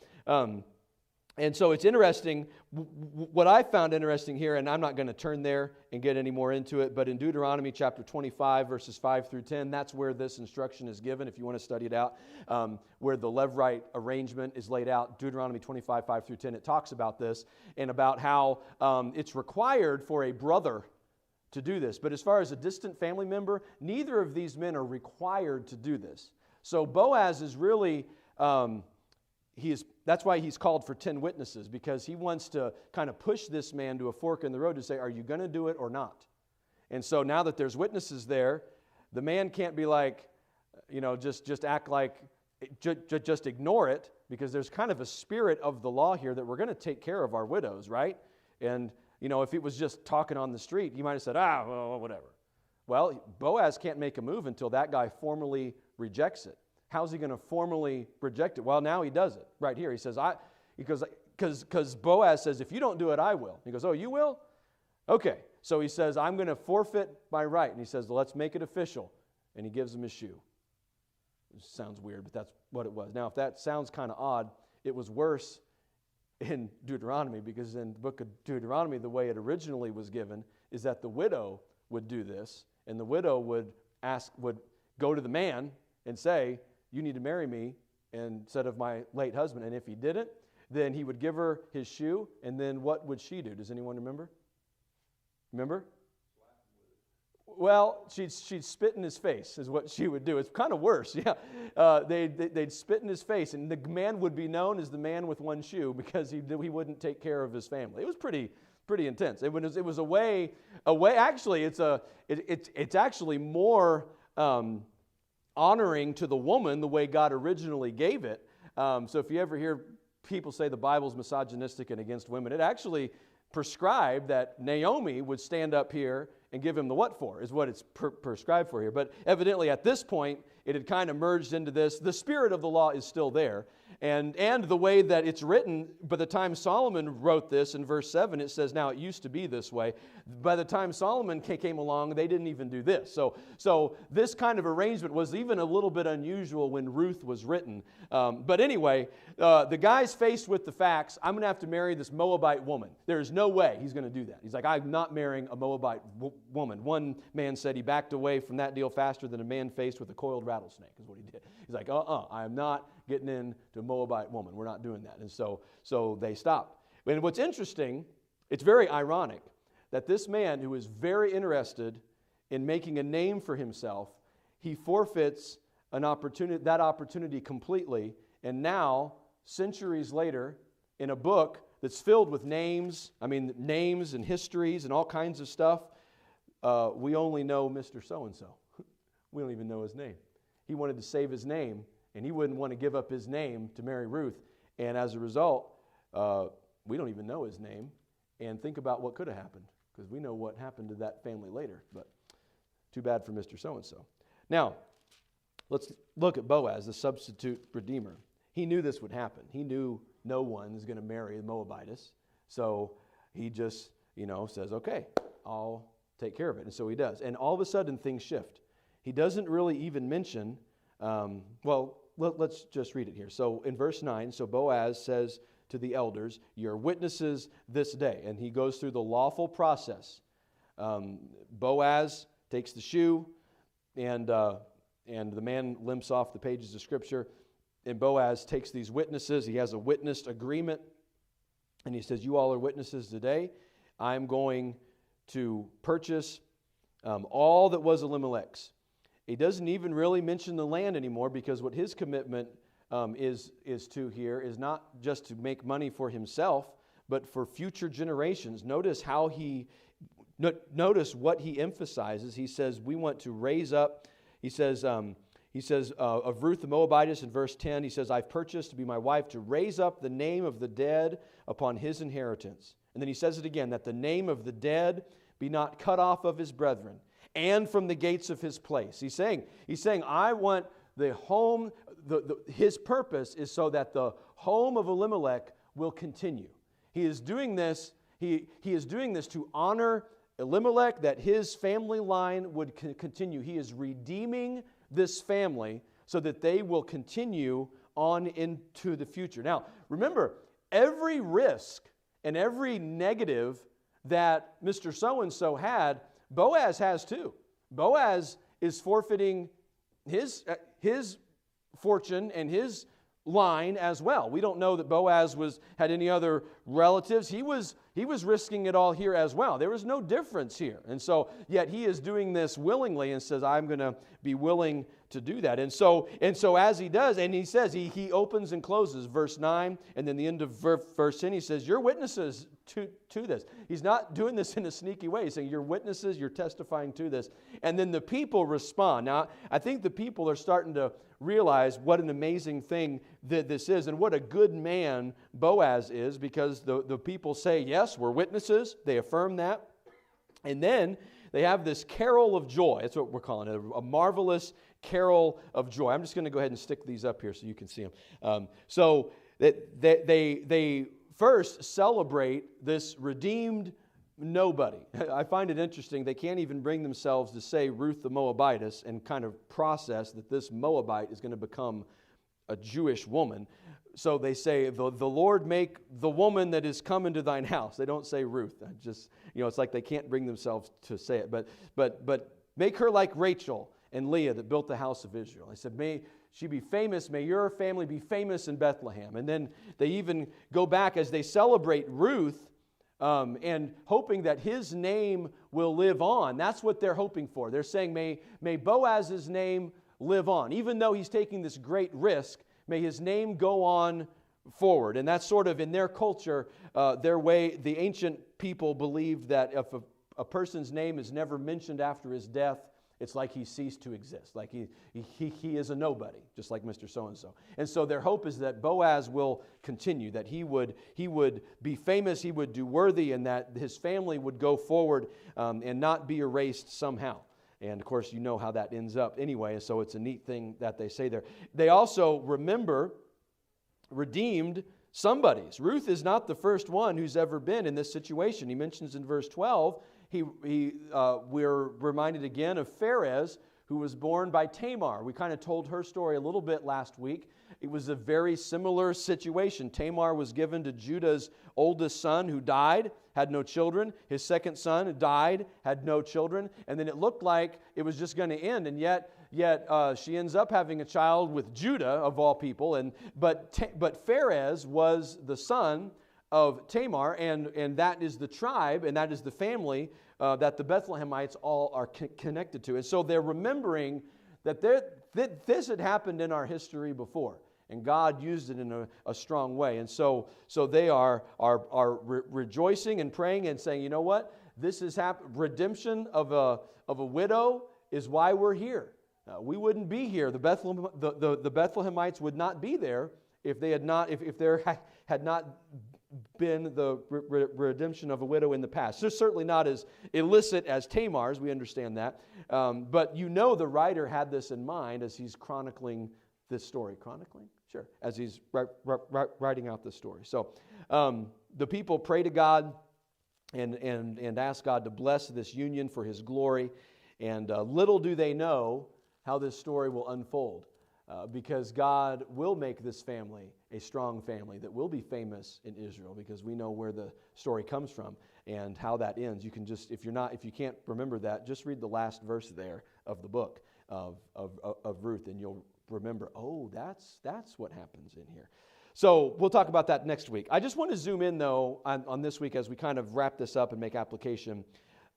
And so it's interesting, what I found interesting here, and I'm not going to turn there and get any more into it, but in Deuteronomy chapter 25, verses 5 through 10, that's where this instruction is given, if you want to study it out, where the Levirate arrangement is laid out. Deuteronomy 25, 5 through 10, it talks about this, and about how it's required for a brother to do this. But as far as a distant family member, neither of these men are required to do this. So Boaz is really... that's why he's called for 10 witnesses, because he wants to kind of push this man to a fork in the road to say, are you going to do it or not? And so now that there's witnesses there, the man can't be like, just act like, just ignore it, because there's kind of a spirit of the law here that we're going to take care of our widows, right? And, if it was just talking on the street, you might have said, well, whatever. Well, Boaz can't make a move until that guy formally rejects it. How's he going to formally reject it? Well, now he does it right here. He says, because Boaz says, if you don't do it, I will. He goes, oh, you will? Okay. So he says, I'm going to forfeit my right. And he says, well, let's make it official. And he gives him his shoe. It sounds weird, but that's what it was. Now, if that sounds kind of odd, it was worse in Deuteronomy, because in the book of Deuteronomy, the way it originally was given is that the widow would do this, and the widow would go to the man and say, you need to marry me instead of my late husband. And if he didn't, then he would give her his shoe, and then what would she do? Does anyone remember? Remember? Well, she'd spit in his face is what she would do. It's kind of worse, yeah. They'd spit in his face, and the man would be known as the man with one shoe because he wouldn't take care of his family. It was pretty intense. It was a way. Actually, it's actually more honoring to the woman the way God originally gave it. So if you ever hear people say the Bible's misogynistic and against women, it actually prescribed that Naomi would stand up here and give him the what for, is what it's prescribed for here. But evidently at this point, it had kind of merged into this. The spirit of the law is still there. And the way that it's written, by the time Solomon wrote this in verse 7, it says, now it used to be this way. By the time Solomon came along, they didn't even do this. So this kind of arrangement was even a little bit unusual when Ruth was written. But anyway, the guy's faced with the facts, I'm going to have to marry this Moabite woman. There's no way he's going to do that. He's like, I'm not marrying a Moabite woman. One man said he backed away from that deal faster than a man faced with a coiled rattlesnake, is what he did. He's like, I am not getting into a Moabite woman. We're not doing that. And so they stopped. And what's interesting, it's very ironic that this man who is very interested in making a name for himself, he forfeits that opportunity completely. And now, centuries later, in a book that's filled with names and histories and all kinds of stuff, we only know Mr. So-and-so. We don't even know his name. He wanted to save his name, and he wouldn't want to give up his name to marry Ruth. And as a result, we don't even know his name. And think about what could have happened, because we know what happened to that family later. But too bad for Mr. So-and-so. Now, let's look at Boaz, the substitute redeemer. He knew this would happen. He knew no one is going to marry a Moabitess. So he just, says, okay, I'll take care of it. And so he does. And all of a sudden, things shift. He doesn't really even mention, let's just read it here. So in verse 9, so Boaz says to the elders, "You're witnesses this day." And he goes through the lawful process. Boaz takes the shoe, and the man limps off the pages of Scripture. And Boaz takes these witnesses. He has a witnessed agreement. And he says, "You all are witnesses today. I'm going to purchase all that was Elimelech's." He doesn't even really mention the land anymore, because what his commitment is to here is not just to make money for himself, but for future generations. Notice what he emphasizes. He says, we want to raise up. He says of Ruth the Moabitess in verse 10, he says, "I've purchased to be my wife to raise up the name of the dead upon his inheritance." And then he says it again, "that the name of the dead be not cut off of his brethren, and from the gates of his place." He's saying, I want the home, his purpose is so that the home of Elimelech will continue. He is doing this, he is doing this to honor Elimelech, that his family line would continue. He is redeeming this family so that they will continue on into the future. Now, remember, every risk and every negative that Mr. So-and-so had, Boaz has too. Boaz is forfeiting his fortune and his line as well. We don't know that Boaz had any other relatives. He was risking it all here as well. There was no difference here. And so, yet he is doing this willingly and says, I'm going to be willing to do that. And so as he does, and he says, he opens and closes verse 9, and then the end of verse 10, he says, "You're witnesses to this." He's not doing this in a sneaky way. He's saying, "You're witnesses, you're testifying to this." And then the people respond. Now, I think the people are starting to realize what an amazing thing that this is, and what a good man Boaz is, because the people say, "Yes, we're witnesses." They affirm that. And then they have this carol of joy. That's what we're calling it, a marvelous carol of joy. I'm just going to go ahead and stick these up here so you can see them. So that they first celebrate this redeemed nobody. I find it interesting. They can't even bring themselves to say Ruth the Moabitess and kind of process that this Moabite is going to become a Jewish woman. So they say, the Lord make the woman that is come into thine house. They don't say Ruth. It's like they can't bring themselves to say it. But make her like Rachel and Leah that built the house of Israel. They said, may she be famous, may your family be famous in Bethlehem. And then they even go back as they celebrate Ruth, and hoping that his name will live on. That's what they're hoping for. They're saying, may Boaz's name live on. Even though he's taking this great risk, may his name go on forward. And that's sort of in their culture, their way. The ancient people believed that if a person's name is never mentioned after his death, it's like he ceased to exist, like he is a nobody, just like Mr. So-and-so. And so their hope is that Boaz will continue, that he would be famous, he would do worthy, and that his family would go forward and not be erased somehow. And of course, you know how that ends up anyway, so it's a neat thing that they say there. They also remember redeemed somebodies. Ruth is not the first one who's ever been in this situation. He mentions in verse 12, we're reminded again of Pharez, who was born by Tamar. We kind of told her story a little bit last week. It was a very similar situation. Tamar was given to Judah's oldest son, who died, had no children. His second son died, had no children. And then it looked like it was just going to end. And yet she ends up having a child with Judah, of all people. But Pharez was the son of Tamar, and that is the tribe, and that is the family that the Bethlehemites all are connected to. And so they're remembering that this had happened in our history before, and God used it in a strong way. And so they are rejoicing and praying and saying, you know what? This has happened. Redemption of a widow is why we're here. We wouldn't be here. The Bethlehemites would not be there if they had not if there had not been the redemption of a widow in the past. They're certainly not as illicit as Tamar's, we understand that. But the writer had this in mind as he's chronicling this story. Chronicling? Sure. As he's writing out this story. So the people pray to God. and ask God to bless this union for His glory. And little do they know how this story will unfold, because God will make this family a strong family that will be famous in Israel, because we know where the story comes from and how that ends. You can just, if you can't remember that, just read the last verse there of the book of Ruth, and you'll remember, oh, that's what happens in here. So we'll talk about that next week. I just want to zoom in, though, on this week as we kind of wrap this up and make application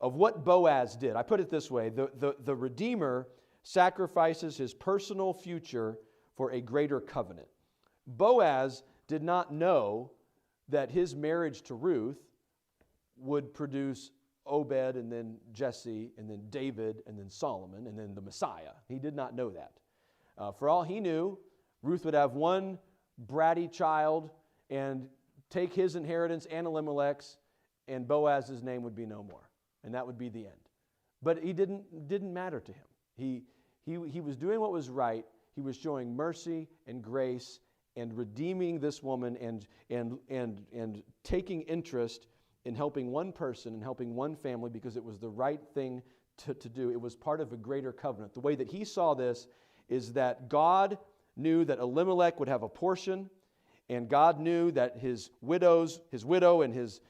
of what Boaz did. I put it this way: the Redeemer sacrifices his personal future for a greater covenant. Boaz did not know that his marriage to Ruth would produce Obed, and then Jesse, and then David, and then Solomon, and then the Messiah. He did not know that. For all he knew, Ruth would have one bratty child and take his inheritance and Elimelech's, and Boaz's name would be no more. And that would be the end. But it didn't matter to him. He was doing what was right. He was showing mercy and grace and redeeming this woman and taking interest in helping one person and helping one family, because it was the right thing to do. It was part of a greater covenant. The way that he saw this is that God knew that Elimelech would have a portion, and God knew that his widow and his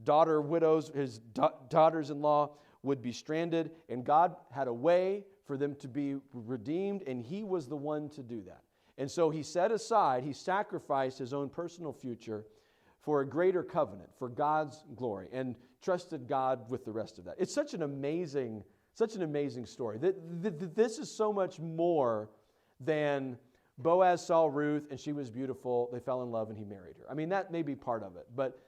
daughters-in-law would be stranded, and God had a way for them to be redeemed, and he was the one to do that. And so he sacrificed his own personal future for a greater covenant, for God's glory, and trusted God with the rest of that. It's such an amazing story. This is so much more than Boaz saw Ruth and she was beautiful, they fell in love, and he married her. I mean, that may be part of it, but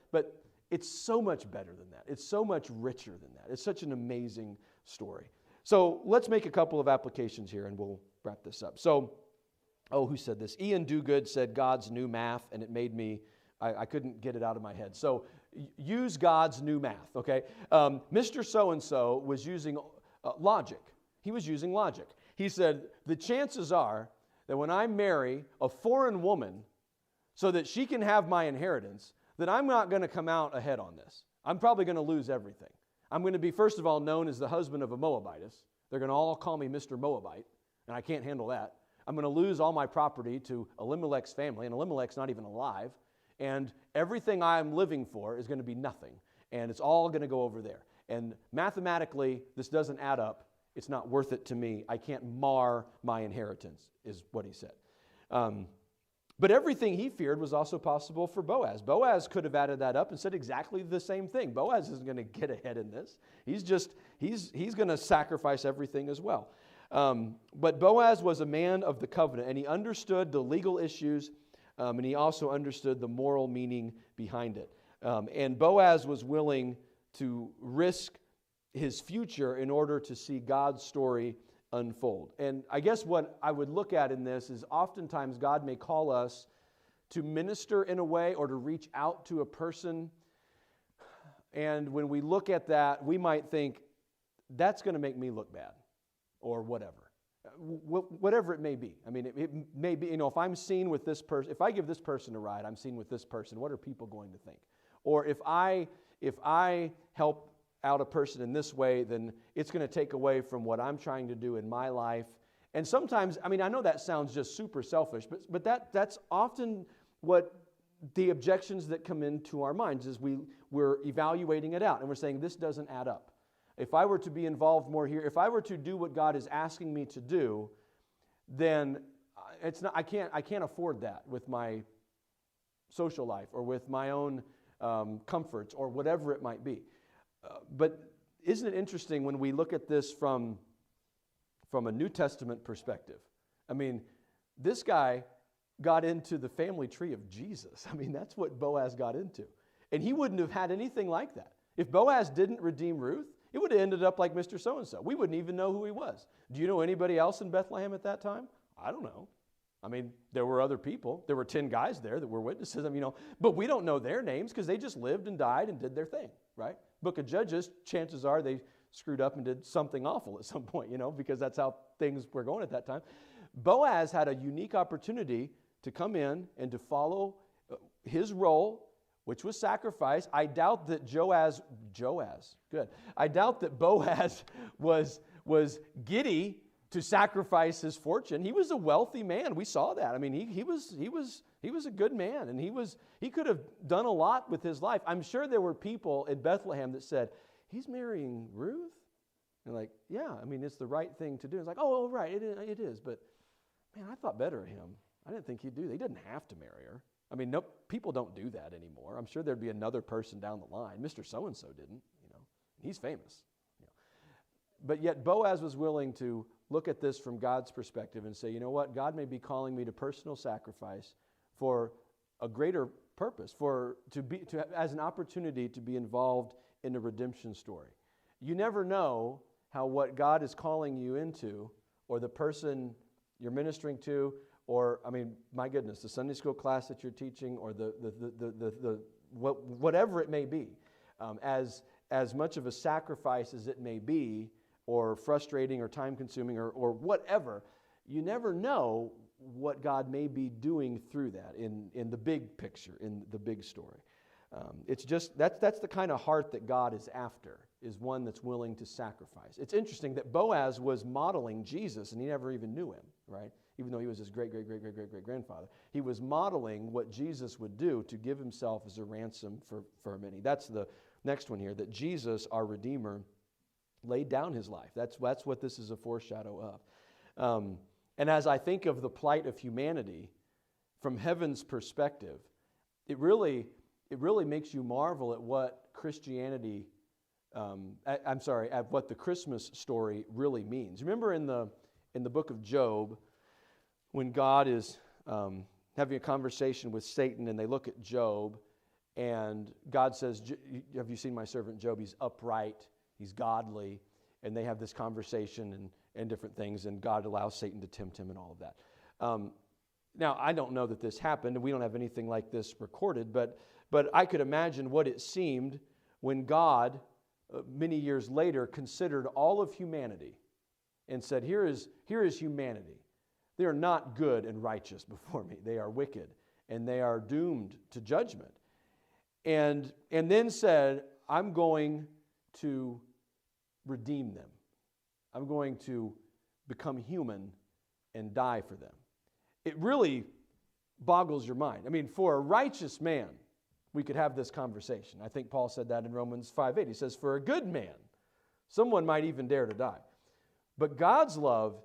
it's so much better than that. It's so much richer than that. It's such an amazing story. So let's make a couple of applications here, and we'll wrap this up. So, who said this? Ian Duguid said God's new math, and it made me, I couldn't get it out of my head. So use God's new math, okay? Mr. So-and-so was using logic. He was using logic. He said, the chances are that when I marry a foreign woman so that she can have my inheritance, that I'm not going to come out ahead on this. I'm probably going to lose everything. I'm going to be, first of all, known as the husband of a Moabitess. They're going to all call me Mr. Moabite, and I can't handle that. I'm going to lose all my property to Elimelech's family, and Elimelech's not even alive, and everything I'm living for is going to be nothing, and it's all going to go over there. And mathematically, this doesn't add up. It's not worth it to me. I can't mar my inheritance, is what he said. But everything he feared was also possible for Boaz. Boaz could have added that up and said exactly the same thing. Boaz isn't going to get ahead in this. He's going to sacrifice everything as well. But Boaz was a man of the covenant, and he understood the legal issues, and he also understood the moral meaning behind it. And Boaz was willing to risk his future in order to see God's story unfold. And I guess what I would look at in this is oftentimes God may call us to minister in a way or to reach out to a person. And when we look at that, we might think, that's going to make me look bad, or whatever. Whatever it may be. I mean, it may be, if I'm seen with this person, if I give this person a ride, I'm seen with this person, what are people going to think? Or if I help out a person in this way, then it's going to take away from what I'm trying to do in my life. And sometimes, I know that sounds just super selfish, but that's often what the objections that come into our minds is we're evaluating it out, and we're saying, this doesn't add up. If I were to be involved more here, if I were to do what God is asking me to do, then I can't afford that with my social life or with my own comforts or whatever it might be. But isn't it interesting when we look at this from a New Testament perspective? This guy got into the family tree of Jesus. That's what Boaz got into. And he wouldn't have had anything like that. If Boaz didn't redeem Ruth, it would have ended up like Mr. So-and-so. We wouldn't even know who he was. Do you know anybody else in Bethlehem at that time? I don't know. There were other people. There were 10 guys there that were witnesses. But we don't know their names because they just lived and died and did their thing, right? Book of Judges, chances are they screwed up and did something awful at some point, because that's how things were going at that time. Boaz had a unique opportunity to come in and to follow his role which was sacrifice. I doubt that I doubt that Boaz was giddy to sacrifice his fortune. He was a wealthy man. We saw that. I mean, he was a good man, and he could have done a lot with his life. I'm sure there were people in Bethlehem that said, he's marrying Ruth? And like, yeah, I mean, it's the right thing to do. It's like, oh, right, it is. But, man, I thought better of him. I didn't think he'd do that. He didn't have to marry her. I mean, no, people don't do that anymore. I'm sure there'd be another person down the line. Mr. So-and-so didn't, He's famous. But yet Boaz was willing to look at this from God's perspective and say, you know what? God may be calling me to personal sacrifice for a greater purpose, as an opportunity to be involved in a redemption story. You never know how what God is calling you into, or the person you're ministering to, or, I mean, my goodness, the Sunday school class that you're teaching, or whatever it may be, as much of a sacrifice as it may be, or frustrating or time-consuming or whatever, you never know what God may be doing through that in the big picture, in the big story. It's just, that's the kind of heart that God is after, is one that's willing to sacrifice. It's interesting that Boaz was modeling Jesus, and he never even knew him, right? Even though he was his great-great-great-great-great-grandfather. He was modeling what Jesus would do to give himself as a ransom for many. That's the next one here, that Jesus, our Redeemer, laid down his life. That's what this is a foreshadow of. And as I think of the plight of humanity from heaven's perspective, it really makes you marvel at what Christianity, at what the Christmas story really means. Remember in the book of Job, when God is having a conversation with Satan, and they look at Job, and God says, have you seen my servant Job? He's upright, he's godly, and they have this conversation and different things, and God allows Satan to tempt him and all of that. Now, I don't know that this happened, and we don't have anything like this recorded, but I could imagine what it seemed when God, many years later, considered all of humanity and said, here is humanity. They are not good and righteous before me. They are wicked, and they are doomed to judgment. And then said, I'm going to redeem them. I'm going to become human and die for them. It really boggles your mind. I mean, for a righteous man, we could have this conversation. I think Paul said that in Romans 5:8. He says, for a good man, someone might even dare to die. But God's love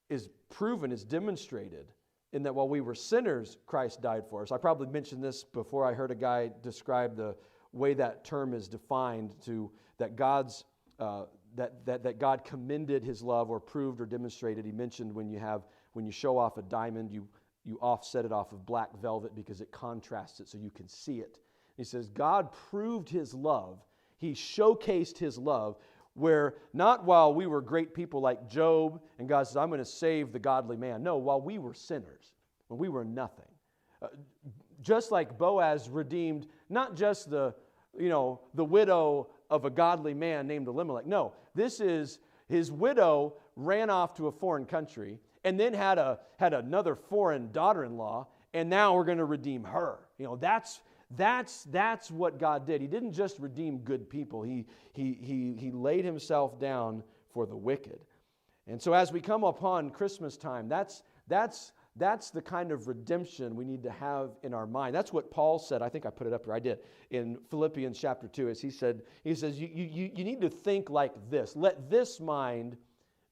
is proven, is demonstrated in that while we were sinners, Christ died for us. I probably mentioned this before. I heard a guy describe the way that term is defined, to that God's that God commended his love, or proved or demonstrated. He mentioned when you show off a diamond, you offset it off of black velvet because it contrasts it so you can see it. He says God proved his love. He showcased his love, where not while we were great people like Job, and God says, I'm going to save the godly man. No, while we were sinners, when we were nothing. Just like Boaz redeemed not just the widow of a godly man named Elimelech. No, this is his widow ran off to a foreign country and then had another foreign daughter-in-law, and now we're going to redeem her. That's what God did. He didn't just redeem good people. He laid himself down for the wicked. And so as we come upon Christmas time, that's the kind of redemption we need to have in our mind. That's what Paul said. I think I put it up here. I did. In Philippians chapter 2, as he says, you need to think like this. Let this mind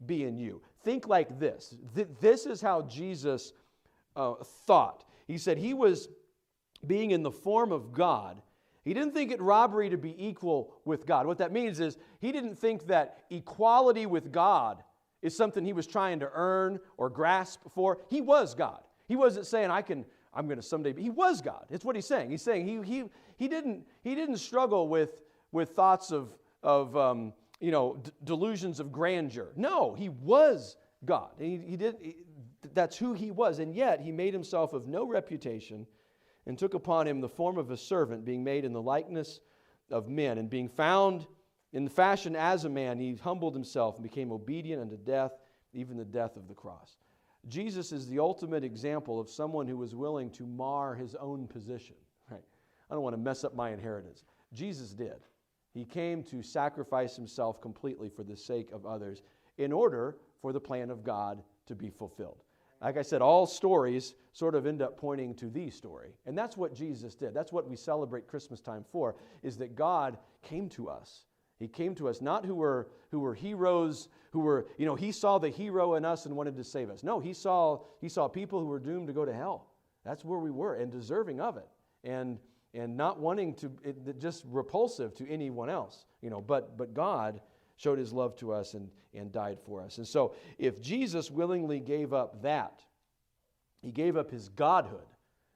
be in you. Think like this. This is how Jesus thought. He said he was being in the form of God. He didn't think it robbery to be equal with God. What that means is he didn't think that equality with God is something he was trying to earn or grasp for. He was God. He wasn't saying I'm going to someday be. He was God. It's what he's saying. He's saying he didn't struggle with thoughts of delusions of grandeur. No, he was God. That's who he was, and yet he made himself of no reputation and took upon him the form of a servant, being made in the likeness of men, and being found in the fashion as a man, he humbled himself and became obedient unto death, even the death of the cross. Jesus is the ultimate example of someone who was willing to mar his own position. Right? mess up my inheritance. Jesus did. He came to sacrifice himself completely for the sake of others in order for the plan of God to be fulfilled. Like I said, all stories sort of end up pointing to the story. And that's what Jesus did. That's what we celebrate Christmas time for, is that God came to us. He came to us not who were heroes, he saw the hero in us and wanted to save us. No, he saw people who were doomed to go to hell. That's where we were, and deserving of it. And not wanting to, just repulsive to anyone else. But God showed his love to us and died for us. And so if Jesus willingly gave up that, he gave up his godhood.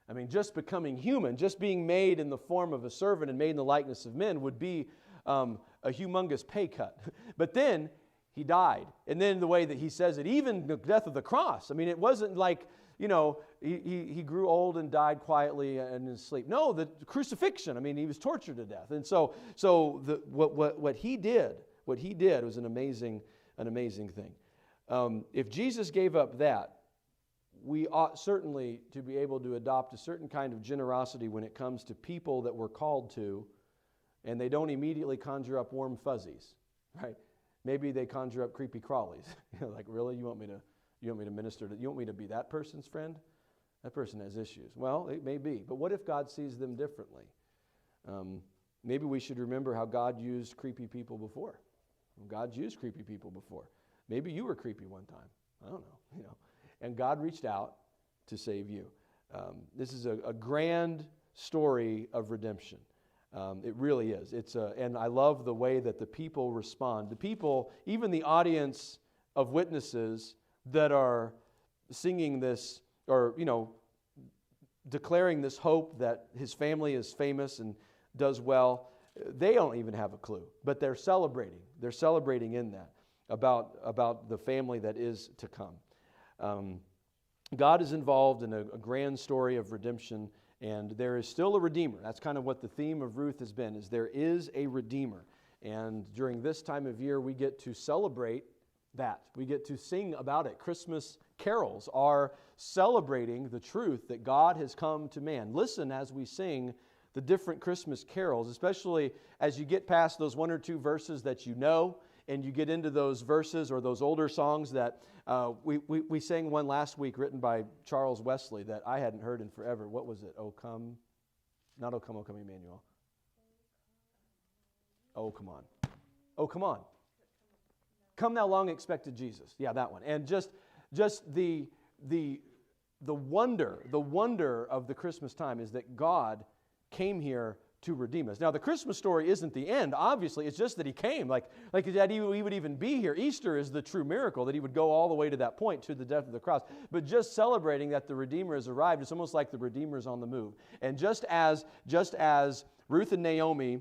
I mean, just becoming human, just being made in the form of a servant and made in the likeness of men would be a humongous pay cut. But then he died. And then the way that he says it, even the death of the cross. I mean, it wasn't like, he grew old and died quietly in his sleep. No, the crucifixion. I mean, he was tortured to death. And so what he did was an amazing thing. If Jesus gave up that, we ought certainly to be able to adopt a certain kind of generosity when it comes to people that we're called to, and they don't immediately conjure up warm fuzzies, right? Maybe they conjure up creepy crawlies. Like, really, you want me to minister to? You want me to be that person's friend? That person has issues. Well, it may be, but what if God sees them differently? Maybe we should remember how God used creepy people before. God's used creepy people before. Maybe you were creepy one time. I don't know. And God reached out to save you. This is a grand story of redemption. It really is. And I love the way that the people respond. The people, even the audience of witnesses that are singing this, or declaring this hope that his family is famous and does well, they don't even have a clue, but they're celebrating. They're celebrating in that about the family that is to come. God is involved in a grand story of redemption, and there is still a Redeemer. That's kind of what the theme of Ruth has been, is there is a Redeemer. And during this time of year, we get to celebrate that. We get to sing about it. Christmas carols are celebrating the truth that God has come to man. Listen as we sing the different Christmas carols, especially as you get past those one or two verses that you know, and you get into those verses or those older songs that we sang one last week written by Charles Wesley that I hadn't heard in forever. What was it? Oh, come. Not Oh, come, Emmanuel. Oh, come on. Oh, come on. Come thou long expected Jesus. Yeah, that one. And just the wonder of the Christmas time is that God came here to redeem us. Now, the Christmas story isn't the end, obviously. It's just that he came. Like that he would even be here. Easter is the true miracle, that he would go all the way to that point, to the death of the cross. But just celebrating that the Redeemer has arrived, it's almost like the Redeemer is on the move. And just as Ruth and Naomi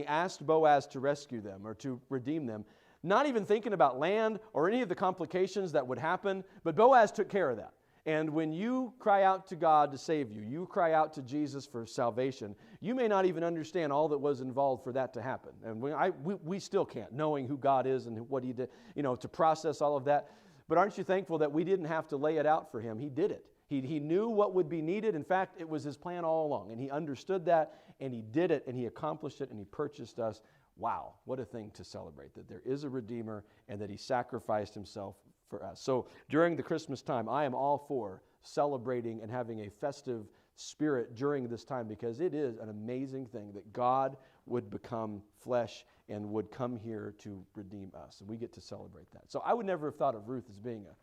asked Boaz to rescue them or to redeem them, not even thinking about land or any of the complications that would happen, but Boaz took care of that. And when you cry out to God to save you, you cry out to Jesus for salvation, you may not even understand all that was involved for that to happen. And we still can't, knowing who God is and what he did, to process all of that. But aren't you thankful that we didn't have to lay it out for him? He did it. He knew what would be needed. In fact, it was his plan all along. And he understood that, and he did it, and he accomplished it, and he purchased us. Wow, what a thing to celebrate, that there is a Redeemer and that he sacrificed himself for us. So during the Christmas time, I am all for celebrating and having a festive spirit during this time, because it is an amazing thing that God would become flesh and would come here to redeem us. And we get to celebrate that. So I would never have thought of Ruth as being a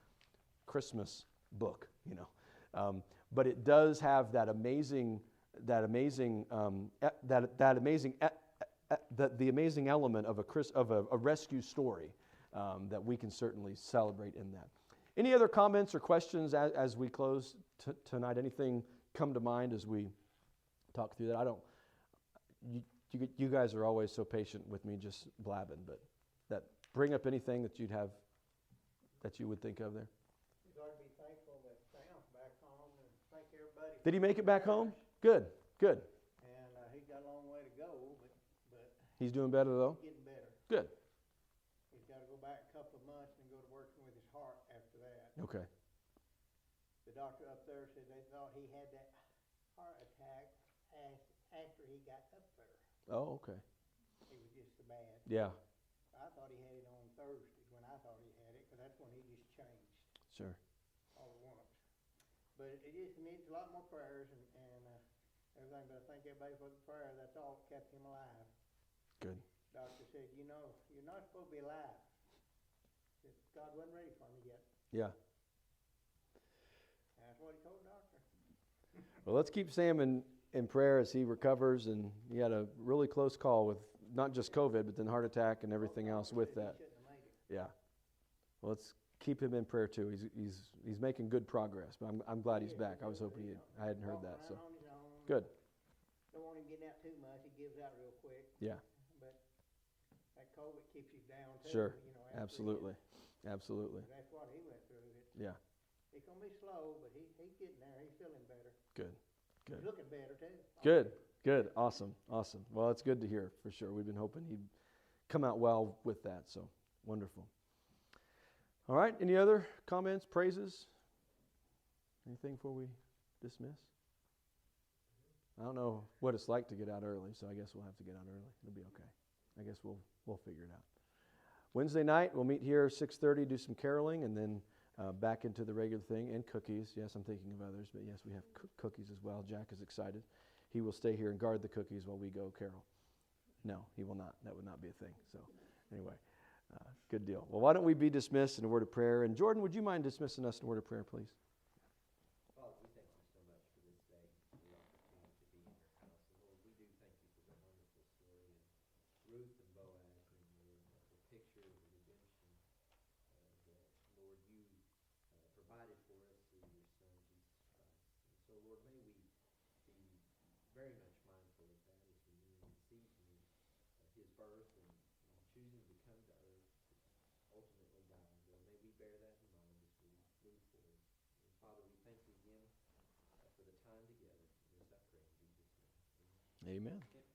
Christmas book, but it does have the amazing element of a rescue story that we can certainly celebrate in that. Any other comments or questions as we close tonight? Anything come to mind as we talk through that? You guys are always so patient with me just blabbing, but that bring up anything that you'd have, that you would think of there. You'd ought to be thankful that Sam's back home, and thank everybody. Did he make it back home? Good. And he's got a long way to go, but He's doing better though? getting better. Good. He's got to go back a couple of months and go to working with his heart after that. Okay. The doctor up there said they thought he had that heart attack after he got up there. Oh, okay. It was just so bad. Yeah, I thought he had it on Thursday when I thought he had it, because that's when he just changed sure. all at once. But it just needs a lot more prayers and everything. But I thank everybody for the prayer. That's all that kept him alive. Good. Doctor said, you know, you're not supposed to be alive. Said, God wasn't ready for me yet. Yeah. That's what he told the doctor. Well, let's keep Sam in prayer as he recovers. And he had a really close call with not just COVID, but then heart attack and everything else with that. He shouldn't have made it. Yeah. Well, let's keep him in prayer too. He's making good progress. But I'm glad he's back. I was hoping I hadn't heard that. So Walking around on his own. good. Don't want him getting out too much. He gives out real quick. Yeah. But that COVID keeps you down too. Sure. You know, after Absolutely. it. Absolutely. That's what he went through. Yeah. It's gonna be slow, but he's getting there. He's feeling better. Good. Good. He's looking better too. Good. Good. Awesome. Awesome. Well, it's good to hear for sure. We've been hoping he'd come out well with that. So wonderful. All right. Any other comments, praises? Anything before we dismiss? I don't know what it's like to get out early, so I guess we'll have to get out early. It'll be okay. I guess we'll figure it out. Wednesday night, we'll meet here 6:30, do some caroling, and then back into the regular thing, and cookies. Yes, I'm thinking of others, but yes, we have cookies as well. Jack is excited. He will stay here and guard the cookies while we go carol. No, he will not. That would not be a thing. So anyway, good deal. Well, why don't we be dismissed in a word of prayer? And Jordan, would you mind dismissing us in a word of prayer, please? Father, we thank you so much for this day, for the opportunity to be in your house. And Lord, we do thank you for the wonderful story of Ruth and Boaz, and Lord, the picture of the redemption that, Lord, you provided for us through your Son, Jesus Christ. And so, Lord, may we be very much mindful of that as we move in the season of his birth and choosing to come to earth to ultimately die. Lord, may we bear that in mind as we move forward. And Father, we thank you again for the time together. And this I pray in Jesus' name. Amen. Amen.